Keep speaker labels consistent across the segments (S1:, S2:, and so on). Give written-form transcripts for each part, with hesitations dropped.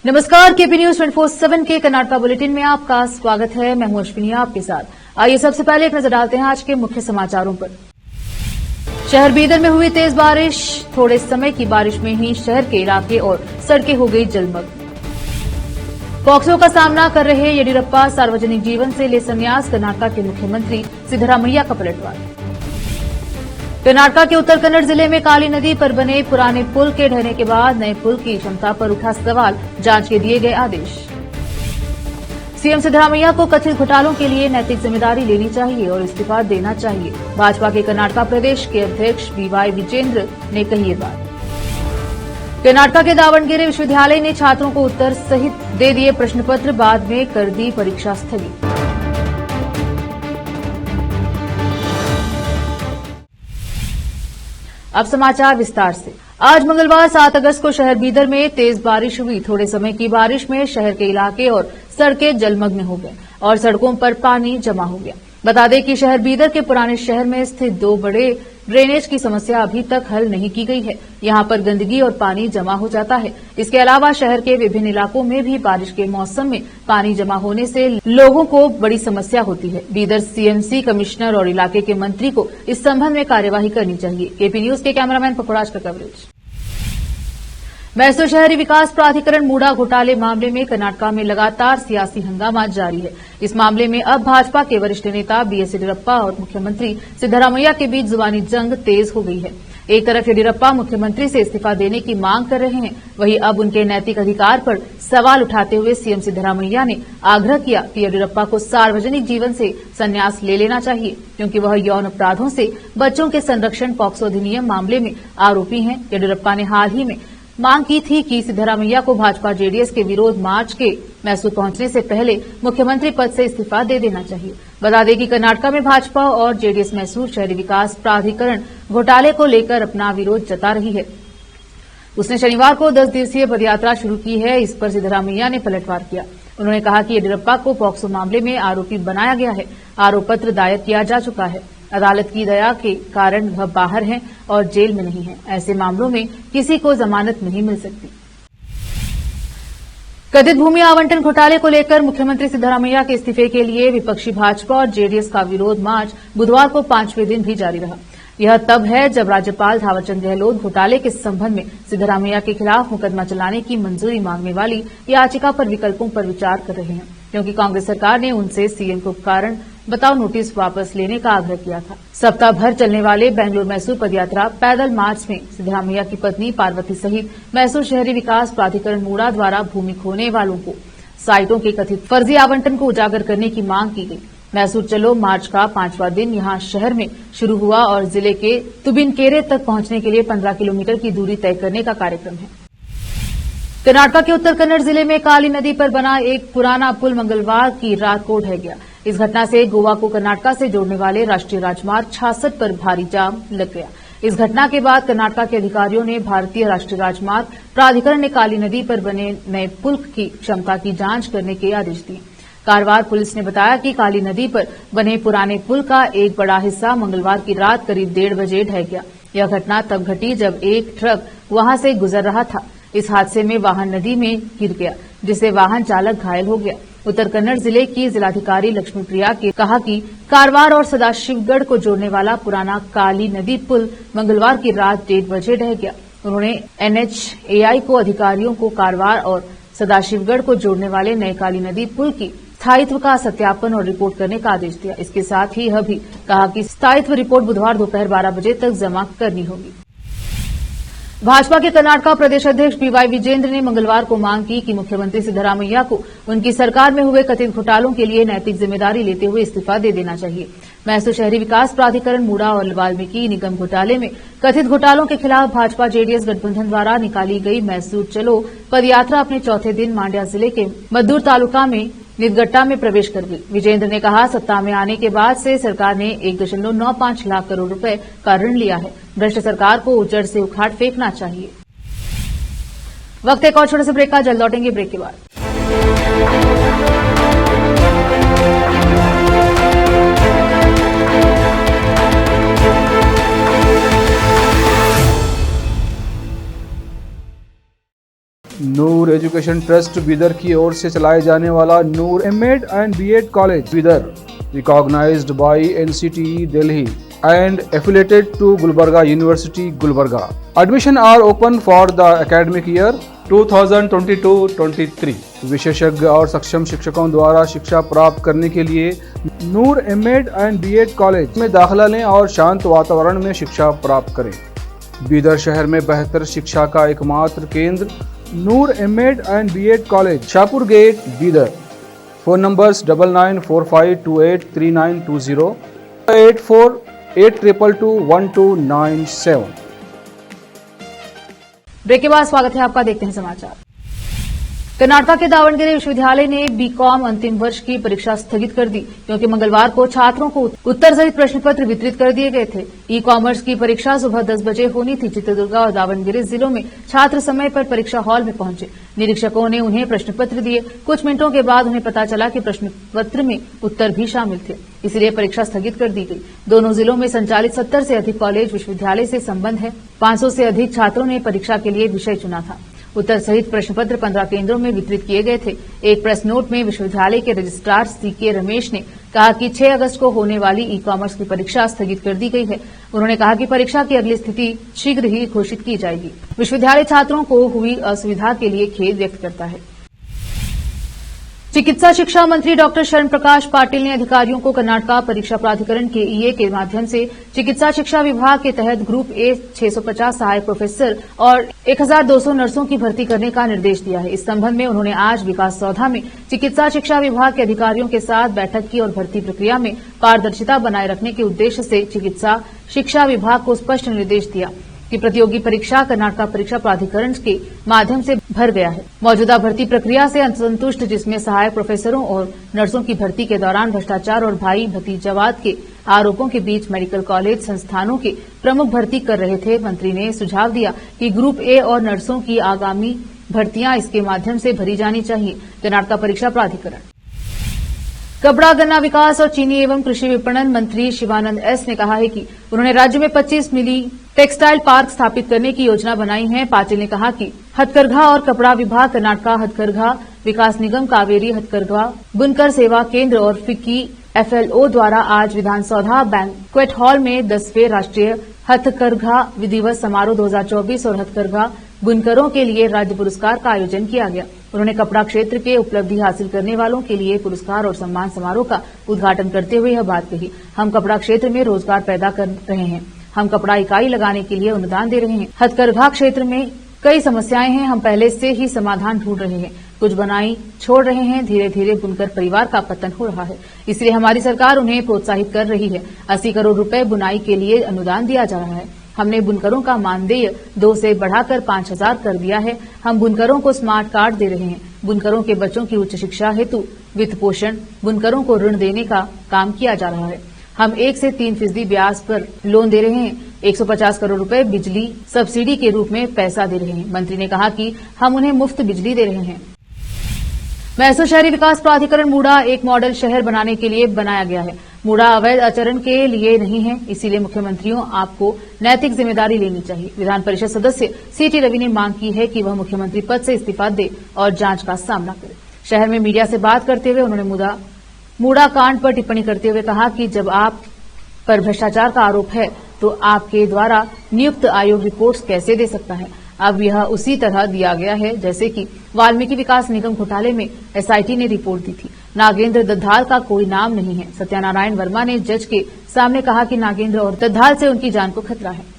S1: नमस्कार, KP news 24/7 के Karnataka bulletin में आपका स्वागत है। मैं हूं अश्विनी आपके साथ। आइए सबसे पहले एक नजर डालते हैं आज के मुख्य समाचारों पर। शहर बीदर में हुई तेज बारिश, थोड़े समय की बारिश में ही शहर के इलाके और सड़कें हो गई जलमग्न। पॉक्सो का सामना कर रहे येडियुरप्पा, सार्वजनिक जीवन से ले संन्यास, कर्नाटका के मुख्यमंत्री सिद्धरामैया का पलटवार। कर्नाटका के उत्तर कन्नड़ जिले में काली नदी पर बने पुराने पुल के ढहने के बाद नए पुल की क्षमता पर उठा सवाल, जांच के दिए गए आदेश। सीएम सिद्धरामैया को कथित घोटालों के लिए नैतिक जिम्मेदारी लेनी चाहिए और इस्तीफा देना चाहिए, भाजपा के कर्नाटका प्रदेश के अध्यक्ष बीवाई विजेंद्र ने कही ये बात। कर्नाटका के दावणगेरे विश्वविद्यालय ने छात्रों को उत्तर सहित दे दिए प्रश्नपत्र, बाद में कर दी परीक्षा स्थगित। अब समाचार विस्तार से। आज मंगलवार 7 अगस्त को शहर बीदर में तेज बारिश हुई। थोड़े समय की बारिश में शहर के इलाके और सड़कें जलमग्न हो गए और सड़कों पर पानी जमा हो गया। बता दें कि शहर बीदर के पुराने शहर में स्थित 2 बड़े ड्रेनेज की समस्या अभी तक हल नहीं की गई है। यहां पर गंदगी और पानी जमा हो जाता है। इसके अलावा शहर के विभिन्न इलाकों में भी बारिश के मौसम में पानी जमा होने से लोगों को बड़ी समस्या होती है। बीदर सीएमसी कमिश्नर और इलाके के मंत्री को इस संबंध में कार्यवाही करनी चाहिए। केपी न्यूज के कैमरामैन पकौड़ाज का कवरेज। मैसूर शहरी विकास प्राधिकरण मूडा घोटाले मामले में कर्नाटका में लगातार सियासी हंगामा जारी है। इस मामले में अब भाजपा के वरिष्ठ नेता बीएस येडियुरप्पा और मुख्यमंत्री सिद्धरामैया के बीच जुबानी जंग तेज हो गई है। एक तरफ येडियुरप्पा मुख्यमंत्री से इस्तीफा देने की मांग कर रहे हैं, वहीं अब उनके नैतिक अधिकार पर सवाल उठाते हुए सीएम सिद्धरामैया ने आग्रह किया कि येडियुरप्पा को सार्वजनिक जीवन से संन्यास ले लेना चाहिए, क्योंकि वह यौन अपराधों से बच्चों के संरक्षण पॉक्सो अधिनियम मामले में आरोपी हैं। येडियुरप्पा ने हाल ही में मांग की थी कि सिद्धरामैया को भाजपा जेडीएस के विरोध मार्च के मैसूर पहुंचने से पहले मुख्यमंत्री पद से इस्तीफा दे देना चाहिए। बता दें कि कर्नाटका में भाजपा और जेडीएस मैसूर शहरी विकास प्राधिकरण घोटाले को लेकर अपना विरोध जता रही है। उसने शनिवार को 10 दिवसीय पदयात्रा शुरू की है। इस पर सिद्धरामैया ने पलटवार किया। उन्होंने कहा कि येडियुरप्पा को पॉक्सो मामले में आरोपी बनाया गया है। आरोप पत्र दायर किया जा चुका है। अदालत की दया के कारण वह बाहर हैं और जेल में नहीं है। ऐसे मामलों में किसी को जमानत नहीं मिल सकती। कथित भूमि आवंटन घोटाले को लेकर मुख्यमंत्री सिद्धरामैया के इस्तीफे के लिए विपक्षी भाजपा और जेडीएस का विरोध मार्च बुधवार को 5वें दिन भी जारी रहा। यह तब है जब राज्यपाल थावरचंद गहलोत घोटाले के संबंध में सिद्धरामैया के खिलाफ मुकदमा चलाने की मंजूरी मांगने वाली याचिका पर विकल्पों पर विचार कर रहे हैं, क्योंकि कांग्रेस सरकार ने उनसे सीएम को कारण बताओ नोटिस वापस लेने का आग्रह किया था। सप्ताह भर चलने वाले बेंगलुरु मैसूर पदयात्रा पैदल मार्च में सिद्धरामैया की पत्नी पार्वती सहित मैसूर शहरी विकास प्राधिकरण मूडा द्वारा भूमि खोने वालों को साइटों के कथित फर्जी आवंटन को उजागर करने की मांग की गई। मैसूर चलो मार्च का 5वां दिन यहां शहर में शुरू हुआ और जिले के तुबिनकेरे तक पहुंचने के लिए 15 किलोमीटर की दूरी तय करने का कार्यक्रम है। कर्नाटका के उत्तर कन्नड़ जिले में काली नदी पर बना एक पुराना पुल मंगलवार की रात को ढह गया। इस घटना से गोवा को कर्नाटका से जोड़ने वाले राष्ट्रीय राजमार्ग 66 पर भारी जाम लग गया। इस घटना के बाद कर्नाटका के अधिकारियों ने भारतीय राष्ट्रीय राजमार्ग प्राधिकरण ने काली नदी पर बने नए पुल की क्षमता की जांच करने के आदेश दिए। कारवार पुलिस ने बताया कि काली नदी पर बने पुराने पुल का एक बड़ा हिस्सा मंगलवार की रात करीब 1:30 बजे ढह गया। यह घटना तब घटी जब एक ट्रक वहां से गुजर रहा था। इस हादसे में वाहन नदी में गिर गया, जिससे वाहन चालक घायल हो गया। उत्तर कन्नड़ जिले की जिलाधिकारी लक्ष्मी प्रिया ने कहा कि कारवार और सदाशिवगढ़ को जोड़ने वाला पुराना काली नदी पुल मंगलवार की रात 1:30 बजे ढह गया। उन्होंने एनएचएआई को अधिकारियों को कारवार और सदाशिवगढ़ को जोड़ने वाले नए काली नदी पुल की स्थायित्व का सत्यापन और रिपोर्ट करने का आदेश दिया। इसके साथ ही यह भी कहा कि स्थायित्व रिपोर्ट बुधवार दोपहर 12 बजे तक जमा करनी होगी। भाजपा के कर्नाटका प्रदेश अध्यक्ष बीवाई विजेंद्र ने मंगलवार को मांग की कि मुख्यमंत्री सिद्धरामैया को उनकी सरकार में हुए कथित घोटालों के लिए नैतिक जिम्मेदारी लेते हुए इस्तीफा दे देना चाहिए। मैसूर शहरी विकास प्राधिकरण मूडा और वाल्मीकि निगम घोटाले में कथित घोटालों के खिलाफ भाजपा जेडीएस गठबंधन द्वारा निकाली गई मैसूर चलो पदयात्रा अपने चौथे दिन मांड्या जिले के मद्दूर तालुका में निदगट्टा में प्रवेश कर गई। विजेंद्र ने कहा, सत्ता में आने के बाद से सरकार ने 1.95 लाख करोड़ रुपए का ऋण लिया है। भ्रष्ट सरकार को जड़ से उखाड़ फेंकना चाहिए। वक्त एक और छोटे से ब्रेक का, जल्द लौटेंगे ब्रेक के बाद।
S2: नूर एजुकेशन ट्रस्ट बीदर की ओर से चलाए जाने वाला Noor MEd and BEd college Bidar, recognised by NCTE Delhi and affiliated to Gulbarga University, Gulbarga. Admission are open for the academic year 2022-23. विशेषज्ञ और सक्षम शिक्षकों द्वारा शिक्षा प्राप्त करने के लिए नूर एमएड एंड बीएड कॉलेज में दाखिला लें और शांत वातावरण में शिक्षा प्राप्त करें। बीदर शहर में बेहतर शिक्षा का एकमात्र केंद्र Noor MEd and BEd college, Shahpur gate, Bidar. Phone numbers 9945283920 8482221297।
S1: Break के बाद स्वागत है आपका, देखते हैं समाचार। कर्नाटक के दावणगेरे विश्वविद्यालय ने बीकॉम अंतिम वर्ष की परीक्षा स्थगित कर दी क्योंकि मंगलवार को छात्रों को उत्तर सहित प्रश्न पत्र वितरित कर दिए गए थे। ई कॉमर्स की परीक्षा सुबह 10 बजे होनी थी। चित्रदुर्ग और दावणगेरे जिलों में छात्र समय पर परीक्षा हॉल में पहुंचे। निरीक्षकों ने उन्हें प्रश्न पत्र दिए। कुछ मिनटों के बाद उन्हें पता चला कि प्रश्न पत्र में उत्तर भी शामिल थे, इसलिए परीक्षा स्थगित कर दी गई। दोनों जिलों में संचालित 70 से अधिक कॉलेज विश्वविद्यालय से संबंध है। 500 से अधिक छात्रों ने परीक्षा के लिए विषय चुना था। उत्तर सहित प्रश्न पत्र 15 केंद्रों में वितरित किए गए थे। एक प्रेस नोट में विश्वविद्यालय के रजिस्ट्रार सीके रमेश ने कहा कि 6 अगस्त को होने वाली ई कॉमर्स की परीक्षा स्थगित कर दी गई है। उन्होंने कहा कि परीक्षा की अगली स्थिति शीघ्र ही घोषित की जाएगी। विश्वविद्यालय छात्रों को हुई असुविधा के लिए खेद व्यक्त करता है। चिकित्सा शिक्षा मंत्री डॉक्टर शरण प्रकाश पाटिल ने अधिकारियों को कर्नाटक परीक्षा प्राधिकरण के ईए के माध्यम से चिकित्सा शिक्षा विभाग के तहत ग्रुप ए 650 सहायक प्रोफेसर और 1200 नर्सों की भर्ती करने का निर्देश दिया है। इस संबंध में उन्होंने आज विकास सौधा में चिकित्सा शिक्षा विभाग के अधिकारियों के साथ बैठक की और भर्ती प्रक्रिया में पारदर्शिता बनाए रखने के उद्देश्य से चिकित्सा शिक्षा विभाग को स्पष्ट निर्देश दिया कि प्रतियोगी परीक्षा कर्नाटक परीक्षा प्राधिकरण के माध्यम से भर गया है। मौजूदा भर्ती प्रक्रिया से असंतुष्ट, जिसमें सहायक प्रोफेसरों और नर्सों की भर्ती के दौरान भ्रष्टाचार और भाई भतीजावाद के आरोपों के बीच मेडिकल कॉलेज संस्थानों के प्रमुख भर्ती कर रहे थे। मंत्री ने सुझाव दिया कि ग्रुप ए और नर्सों की आगामी भर्तियां इसके माध्यम से भरी जानी चाहिए। कर्नाटक परीक्षा प्राधिकरण। कपड़ा, गन्ना विकास और चीनी एवं कृषि विपणन मंत्री शिवानंद एस ने कहा है कि उन्होंने राज्य में 25 मिली टेक्सटाइल पार्क स्थापित करने की योजना बनाई है। पाटिल ने कहा कि हथकरघा और कपड़ा विभाग, कर्नाटक हथकरघा विकास निगम, कावेरी हथकरघा बुनकर सेवा केंद्र और फिक्की एफएलओ द्वारा आज विधानसौधा बैंक्वेट हॉल में 10वें राष्ट्रीय हथकरघा दिवस समारोह 2024 और हथकरघा बुनकरों के लिए राज्य पुरस्कार का आयोजन किया गया। उन्होंने कपड़ा क्षेत्र के उपलब्धि हासिल करने वालों के लिए पुरस्कार और सम्मान समारोह का उद्घाटन करते हुए यह बात कही। हम कपड़ा क्षेत्र में रोजगार पैदा कर रहे हैं। हम कपड़ा इकाई लगाने के लिए अनुदान दे रहे हैं। हथकरघा क्षेत्र में कई समस्याएं हैं, हम पहले से ही समाधान ढूंढ रहे हैं। कुछ बनाई छोड़ रहे हैं। धीरे धीरे बुनकर परिवार का पतन हो रहा है, इसलिए हमारी सरकार उन्हें प्रोत्साहित कर रही है। 80 करोड़ रुपए बुनाई के लिए अनुदान दिया जा रहा है। हमने बुनकरों का मानदेय 2 से बढ़ाकर 5000 कर दिया है। हम बुनकरों को स्मार्ट कार्ड दे रहे हैं। बुनकरों के बच्चों की उच्च शिक्षा हेतु वित्त पोषण, बुनकरों को ऋण देने का काम किया जा रहा है। हम 1 से 3% ब्याज पर लोन दे रहे हैं। 150 करोड़ रुपए बिजली सब्सिडी के रूप में पैसा दे रहे हैं। मंत्री ने कहा कि हम उन्हें मुफ्त बिजली दे रहे हैं। मैसूर शहरी विकास प्राधिकरण मूडा एक मॉडल शहर बनाने के लिए बनाया गया है। मूडा अवैध आचरण के लिए नहीं है, इसीलिए मुख्यमंत्रियों आपको नैतिक जिम्मेदारी लेनी चाहिए। विधान परिषद सदस्य सीटी रवि ने मांग की है कि वह मुख्यमंत्री पद से इस्तीफा दे और जांच का सामना करे। शहर में मीडिया से बात करते हुए उन्होंने मूडा कांड पर टिप्पणी करते हुए कहा कि जब आप पर भ्रष्टाचार का आरोप है तो आपके द्वारा नियुक्त आयोग रिपोर्ट्स कैसे दे सकता है। अब यह उसी तरह दिया गया है जैसे कि वाल्मीकि विकास निगम घोटाले में एसआईटी ने रिपोर्ट दी थी। नागेंद्र दद्धाल का कोई नाम नहीं है। सत्यानारायण वर्मा ने जज के सामने कहा कि नागेंद्र और दद्धाल से उनकी जान को खतरा है।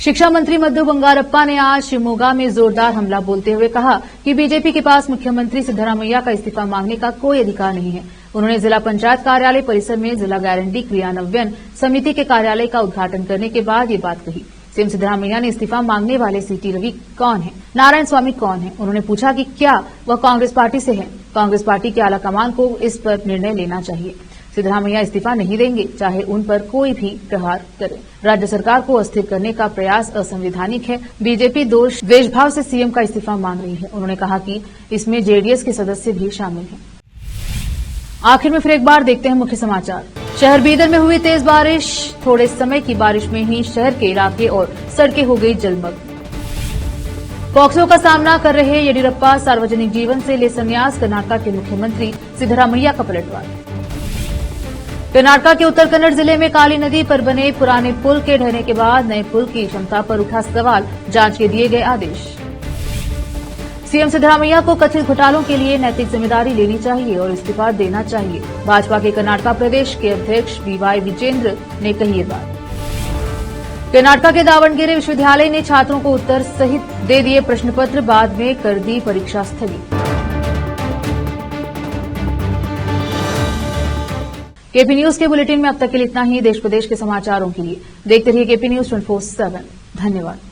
S1: शिक्षा मंत्री मधु बंगारप्पा ने आज शिवमोगा में जोरदार हमला बोलते हुए कहा कि बीजेपी के पास मुख्यमंत्री सिद्धरामैया का इस्तीफा मांगने का कोई अधिकार नहीं है। उन्होंने जिला पंचायत कार्यालय परिसर में जिला गारंटी क्रियान्वयन समिति के कार्यालय का उद्घाटन करने के बाद ये बात कही। सीएम सिद्धरामैया ने इस्तीफा मांगने वाले सीटी रवि कौन है, नारायण स्वामी कौन है। उन्होंने पूछा कि क्या वह कांग्रेस पार्टी से है। कांग्रेस पार्टी के आलाकमान को इस पर निर्णय लेना चाहिए। सिद्धरामैया इस्तीफा नहीं देंगे, चाहे उन पर कोई भी प्रहार करे। राज्य सरकार को अस्थिर करने का प्रयास असंवैधानिक है। बीजेपी द्वेषभाव से सीएम का इस्तीफा मांग रही है। उन्होंने कहा कि इसमें जेडीएस के सदस्य भी शामिल हैं। आखिर में फिर एक बार देखते हैं मुख्य समाचार। शहर बीदर में हुई तेज बारिश। थोड़े समय की बारिश में ही शहर के इलाके और सड़कें हो गई जलमग्न। पॉक्सो का सामना कर रहे येडियुरप्पा सार्वजनिक जीवन से ले संन्यास, कर्नाटक के मुख्यमंत्री सिद्धरामैया का पलटवार। कर्नाटक के उत्तर कन्नड़ जिले में काली नदी पर बने पुराने पुल के ढहने के बाद नए पुल की क्षमता पर उठा सवाल, जांच के दिए गए आदेश। सीएम सिद्धरामैया को कथित घोटालों के लिए नैतिक जिम्मेदारी लेनी चाहिए और इस्तीफा देना चाहिए, भाजपा के कर्नाटक प्रदेश के अध्यक्ष बीवाई विजेंद्र ने कही ये बात। कर्नाटक के दावणगेरे विश्वविद्यालय ने छात्रों को उत्तर सहित दे दिए प्रश्न पत्र, बाद में कर दी परीक्षा स्थगित। केपी न्यूज के बुलेटिन में अब तक के लिए इतना ही। देश प्रदेश के समाचारों के लिए देखते रहिए केपी न्यूज 24/7। धन्यवाद।